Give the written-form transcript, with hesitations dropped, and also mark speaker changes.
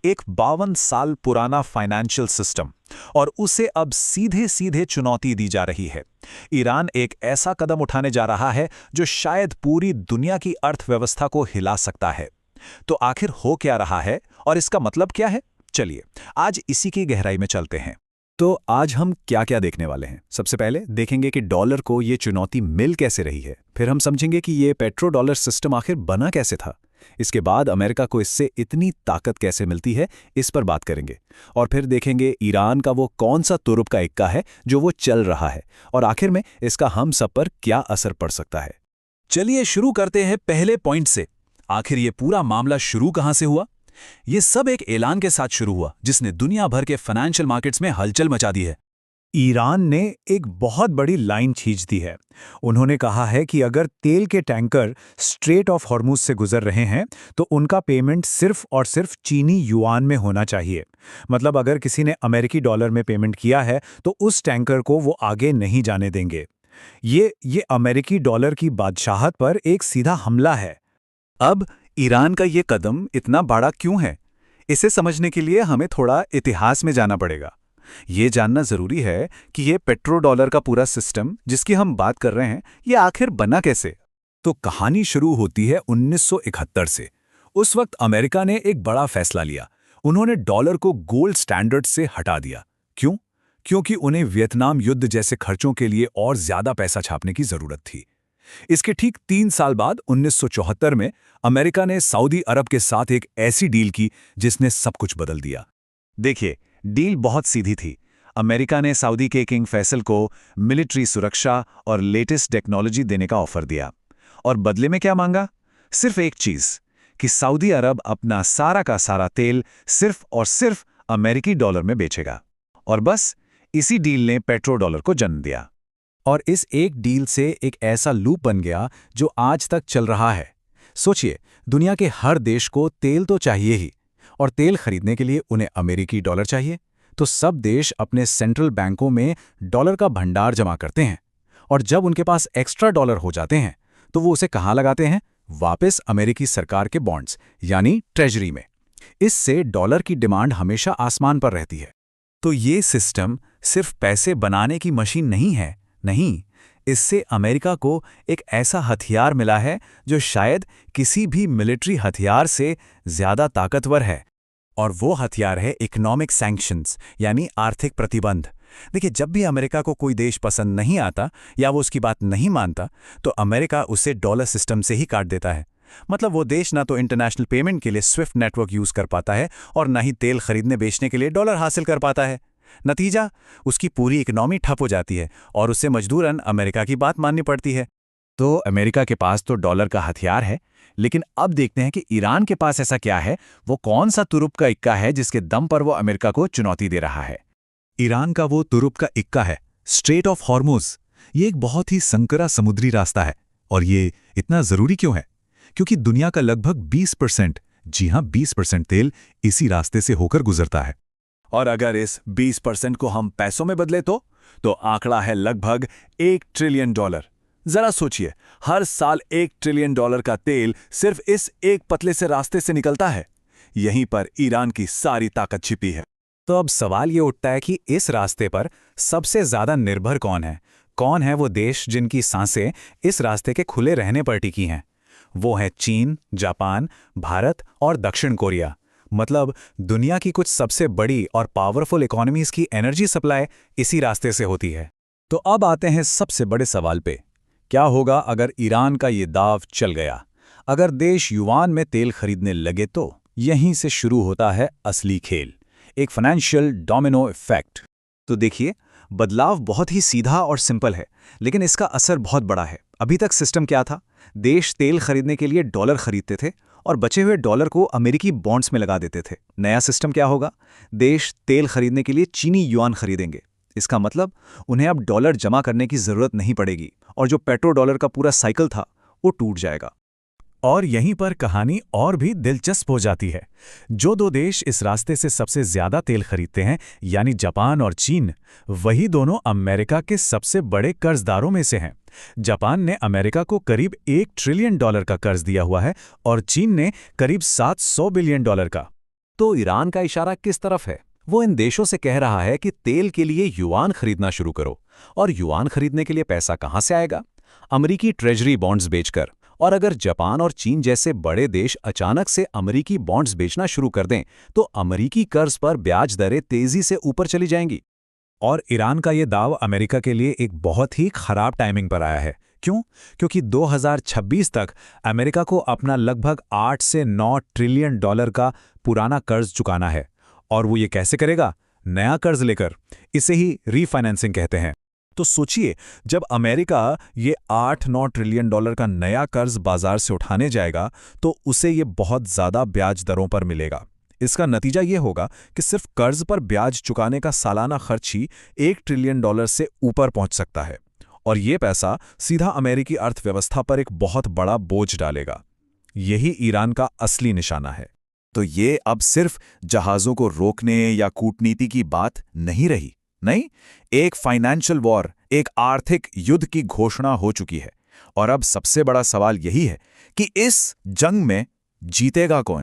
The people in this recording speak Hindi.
Speaker 1: एक 52 साल पुराना फाइनेंशियल सिस्टम, और उसे अब सीधे सीधे चुनौती दी जा रही है। ईरान एक ऐसा कदम उठाने जा रहा है जो शायद पूरी दुनिया की अर्थव्यवस्था को हिला सकता है। तो आखिर हो क्या रहा है और इसका मतलब क्या है? चलिए आज इसी की गहराई में चलते हैं। तो आज हम क्या क्या देखने वाले हैं? सबसे पहले देखेंगे कि डॉलर को ये चुनौती मिल कैसे रही है। फिर हम समझेंगे कि ये पेट्रो डॉलर सिस्टम आखिर बना कैसे था। इसके बाद अमेरिका को इससे इतनी ताकत कैसे मिलती है, इस पर बात करेंगे। और फिर देखेंगे ईरान का वो कौन सा तुरुप का इक्का है जो वो चल रहा है, और आखिर में इसका हम सब पर क्या असर पड़ सकता है। चलिए शुरू करते हैं पहले पॉइंट से। आखिर ये पूरा मामला शुरू कहां से हुआ? ये सब एक ऐलान के साथ शुरू हुआ जिसने दुनिया भर के फाइनेंशियल मार्केट्स में हलचल मचा दी है।
Speaker 2: ईरान ने एक बहुत बड़ी लाइन खींच दी है। उन्होंने कहा है कि अगर तेल के टैंकर स्ट्रेट ऑफ हॉर्मुज से गुजर रहे हैं तो उनका पेमेंट सिर्फ और सिर्फ चीनी युआन में होना चाहिए। मतलब अगर किसी ने अमेरिकी डॉलर में पेमेंट किया है तो उस टैंकर को वो आगे नहीं जाने देंगे। ये अमेरिकी डॉलर की बादशाहत पर एक सीधा हमला है।
Speaker 1: अब ईरान का ये कदम इतना बड़ा क्यों है? इसे समझने के लिए हमें थोड़ा इतिहास में जाना पड़ेगा। ये जानना जरूरी है कि ये पेट्रो डॉलर का पूरा सिस्टम जिसकी हम बात कर रहे हैं, ये आखिर बना कैसे।
Speaker 2: तो कहानी शुरू होती है 1971 से। उस वक्त अमेरिका ने एक बड़ा फैसला लिया। उन्होंने डॉलर को गोल्ड स्टैंडर्ड से हटा दिया। क्यों? क्योंकि उन्हें वियतनाम युद्ध जैसे खर्चों के लिए और ज्यादा पैसा छापने की जरूरत थी। इसके ठीक 3 साल बाद 1974 में अमेरिका ने सऊदी अरब के साथ एक ऐसी डील की जिसने सब कुछ बदल दिया।
Speaker 1: देखिए, डील बहुत सीधी थी। अमेरिका ने सऊदी के किंग फैसल को मिलिट्री सुरक्षा और लेटेस्ट टेक्नोलॉजी देने का ऑफर दिया, और बदले में क्या मांगा? सिर्फ एक चीज, कि सऊदी अरब अपना सारा का सारा तेल सिर्फ और सिर्फ अमेरिकी डॉलर में बेचेगा। और बस इसी डील ने पेट्रो डॉलर को जन्म दिया।
Speaker 2: और इस एक डील से एक ऐसा लूप बन गया जो आज तक चल रहा है। सोचिए, दुनिया के हर देश को तेल तो चाहिए ही, और तेल खरीदने के लिए उन्हें अमेरिकी डॉलर चाहिए। तो सब देश अपने सेंट्रल बैंकों में डॉलर का भंडार जमा करते हैं, और जब उनके पास एक्स्ट्रा डॉलर हो जाते हैं तो वो उसे कहाँ लगाते हैं? वापस अमेरिकी सरकार के बॉन्ड्स यानी ट्रेजरी में। इससे डॉलर की डिमांड हमेशा आसमान पर रहती है।
Speaker 1: तो ये सिस्टम सिर्फ पैसे बनाने की मशीन नहीं है। नहीं, इससे अमेरिका को एक ऐसा हथियार मिला है जो शायद किसी भी मिलिट्री हथियार से ज्यादा ताकतवर है। और वो हथियार है इकोनॉमिक सैंक्शंस, यानी आर्थिक प्रतिबंध। देखिए, जब भी अमेरिका को कोई देश पसंद नहीं आता या वो उसकी बात नहीं मानता, तो अमेरिका उसे डॉलर सिस्टम से ही काट देता है। मतलब वो देश ना तो इंटरनेशनल पेमेंट के लिए स्विफ्ट नेटवर्क यूज कर पाता है, और ना ही तेल खरीदने बेचने के लिए डॉलर हासिल कर पाता है। नतीजा, उसकी पूरी इकोनॉमी ठप हो जाती है और उसे मजबूरन अमेरिका की बात माननी पड़ती है। तो अमेरिका के पास तो डॉलर का हथियार है, लेकिन अब देखते हैं कि ईरान के पास ऐसा क्या है, वो कौन सा तुरुप का इक्का है जिसके दम पर वो अमेरिका को चुनौती दे रहा है। ईरान का वो तुरुप का इक्का है स्ट्रेट ऑफ हॉर्मुज। ये एक बहुत ही संकरा समुद्री रास्ता है, और ये इतना जरूरी क्यों है? क्योंकि दुनिया का लगभग 20%, जी हां 20% तेल इसी रास्ते से होकर गुजरता है। और अगर इस 20% को हम पैसों में बदले तो आंकड़ा है लगभग $1 ट्रिलियन। जरा सोचिए, हर साल $1 ट्रिलियन का तेल सिर्फ इस एक पतले से रास्ते से निकलता है। यहीं पर ईरान की सारी ताकत छिपी है।
Speaker 2: तो अब सवाल ये उठता है कि इस रास्ते पर सबसे ज्यादा निर्भर कौन है? कौन है वो देश जिनकी सांसें इस रास्ते के खुले रहने पर टिकी हैं? वो है चीन, जापान, भारत और दक्षिण कोरिया। मतलब दुनिया की कुछ सबसे बड़ी और पावरफुल इकोनॉमीज की एनर्जी सप्लाई इसी रास्ते से होती है। तो अब आते हैं सबसे बड़े सवाल पे। क्या होगा अगर ईरान का ये दाव चल गया? अगर देश युआन में तेल खरीदने लगे तो यहीं से शुरू होता है असली खेल, एक फाइनेंशियल डोमिनो इफेक्ट।
Speaker 1: तो देखिए, बदलाव बहुत ही सीधा और सिंपल है, लेकिन इसका असर बहुत बड़ा है। अभी तक सिस्टम क्या था? देश तेल खरीदने के लिए डॉलर खरीदते थे और बचे हुए डॉलर को अमेरिकी बॉन्ड्स में लगा देते थे। नया सिस्टम क्या होगा? देश तेल खरीदने के लिए चीनी युआन खरीदेंगे। इसका मतलब उन्हें अब डॉलर जमा करने की जरूरत नहीं पड़ेगी, और जो पेट्रो डॉलर का पूरा साइकिल था वो टूट जाएगा।
Speaker 2: और यहीं पर कहानी और भी दिलचस्प हो जाती है। जो दो देश इस रास्ते से सबसे ज्यादा तेल खरीदते हैं, यानी जापान और चीन, वही दोनों अमेरिका के सबसे बड़े कर्जदारों में से हैं। जापान ने अमेरिका को करीब $1 ट्रिलियन का कर्ज दिया हुआ है, और चीन ने करीब $700 बिलियन का। तो ईरान का इशारा किस तरफ है? वो इन देशों से कह रहा है कि तेल के लिए युआन खरीदना शुरू करो। और युआन खरीदने के लिए पैसा कहाँ से आएगा? अमेरिकी ट्रेजरी बॉन्ड्स बेचकर। और अगर जापान और चीन जैसे बड़े देश अचानक से अमेरिकी बॉन्ड्स बेचना शुरू कर दें, तो अमेरिकी कर्ज पर ब्याज दरें तेजी से ऊपर चली जाएंगी। और ईरान का ये दाव अमेरिका के लिए एक बहुत ही खराब टाइमिंग पर आया है। क्यों? क्योंकि 2026 तक अमेरिका को अपना लगभग 8 से 9 ट्रिलियन डॉलर का पुराना कर्ज चुकाना है। और वो ये कैसे करेगा? नया कर्ज लेकर। इसे ही रीफाइनेंसिंग कहते हैं। तो सोचिए, जब अमेरिका ये 8-9 ट्रिलियन डॉलर का नया कर्ज बाजार से उठाने जाएगा, तो उसे ये बहुत ज़्यादा ब्याज दरों पर मिलेगा। इसका नतीजा ये होगा कि सिर्फ कर्ज पर ब्याज चुकाने का सालाना खर्च ही 1 ट्रिलियन डॉलर से ऊपर पहुंच सकता है। और ये पैसा सीधा अमेरिकी अर्थव्यवस्था पर एक बहुत बड़ा बोझ डालेगा। यही ईरान का असली निशाना है।
Speaker 1: तो ये अब सिर्फ जहाज़ों को रोकने या कूटनीति की बात नहीं रही। नहीं, एक फाइनेंशियल वॉर, एक आर्थिक युद्ध की घोषणा हो चुकी है। और अब सबसे बड़ा सवाल यही है कि इस जंग में जीतेगा कौन?